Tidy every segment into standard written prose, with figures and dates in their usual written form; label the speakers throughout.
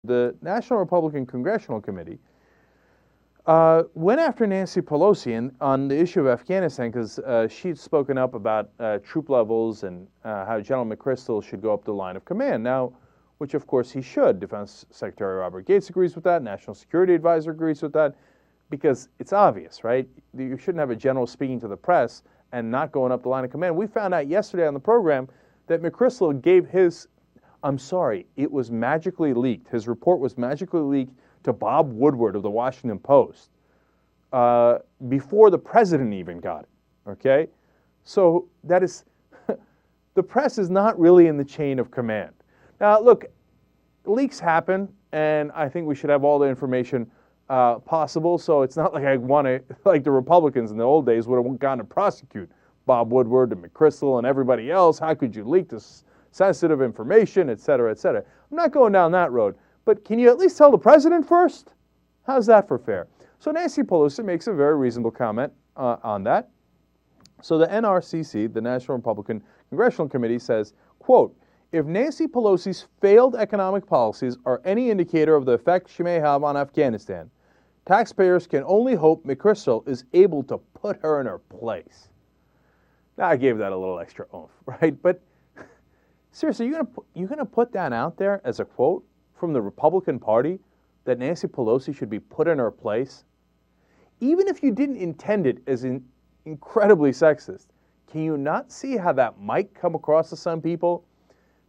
Speaker 1: The National Republican Congressional Committee went after Nancy Pelosi on the issue of Afghanistan because she'd spoken up about troop levels and how General McChrystal should go up the line of command. Now, which of course he should. Defense Secretary Robert Gates agrees with that. National Security Advisor agrees with that because it's obvious, right? You shouldn't have a general speaking to the press and not going up the line of command. We found out yesterday on the program that McChrystal gave his, I'm sorry, it was magically leaked. His report was magically leaked to Bob Woodward of the Washington Post before the president even got it, okay? So that is, the press is not really in the chain of command. Now, look, leaks happen, and I think we should have all the information possible, so it's not like I want to, like the Republicans in the old days would have gone to prosecute Bob Woodward and McChrystal and everybody else. How could you leak this sensitive information, et cetera, et cetera. I'm not going down that road, but can you at least tell the president first? How's that for fair? So Nancy Pelosi makes a very reasonable comment on that. So the NRCC, the National Republican Congressional Committee, says, quote, if Nancy Pelosi's failed economic policies are any indicator of the effect she may have on Afghanistan, taxpayers can only hope McChrystal is able to put her in her place. Now, I gave that a little extra oomph, right? But seriously, you're gonna put that out there as a quote from the Republican Party that Nancy Pelosi should be put in her place? Even if you didn't intend it as incredibly sexist, can you not see how that might come across to some people?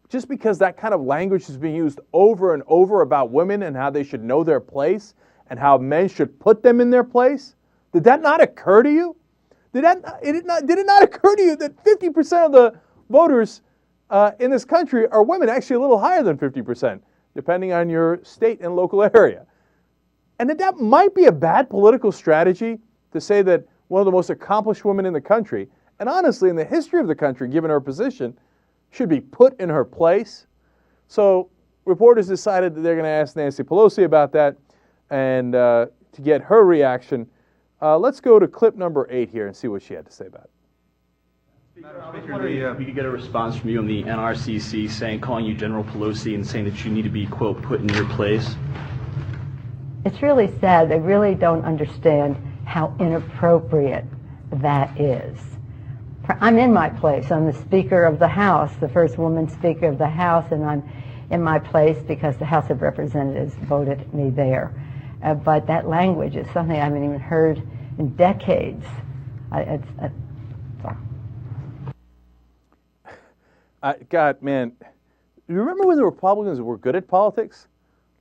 Speaker 1: Just because that kind of language is being used over and over about women and how they should know their place and how men should put them in their place? Did that not occur to you? Did it not occur to you that 50% of the voters in this country are women, actually a little higher than 50%, depending on your state and local area? And that might be a bad political strategy to say that one of the most accomplished women in the country, and honestly in the history of the country, given her position, should be put in her place. So reporters decided that they're going to ask Nancy Pelosi about that and to get her reaction. Let's go to clip number 8 here and see what she had to say about it.
Speaker 2: I was wondering if we could get a response from you on the NRCC calling you General Pelosi and saying that you need to be, quote, put in your place.
Speaker 3: It's really sad. They really don't understand how inappropriate that is. I'm in my place. I'm the Speaker of the House, the first woman Speaker of the House, and I'm in my place because the House of Representatives voted me there. But that language is something I haven't even heard in decades.
Speaker 1: God, man, you remember when the Republicans were good at politics?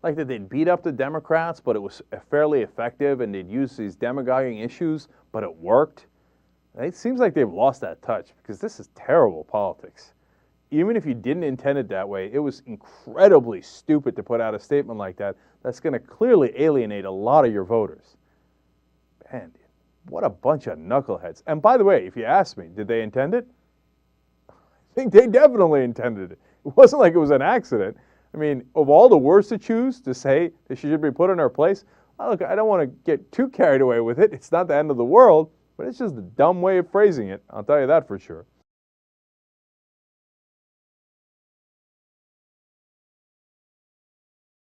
Speaker 1: Like that they'd beat up the Democrats, but it was fairly effective, and they'd use these demagoguing issues, but it worked. It seems like they've lost that touch because this is terrible politics. Even if you didn't intend it that way, it was incredibly stupid to put out a statement like that that's going to clearly alienate a lot of your voters. Man, what a bunch of knuckleheads. And by the way, if you ask me, did they intend it? I think they definitely intended it. It wasn't like it was an accident. I mean, of all the words to choose to say that she should be put in her place, look, I don't want to get too carried away with it. It's not the end of the world, but it's just a dumb way of phrasing it. I'll tell you that for sure.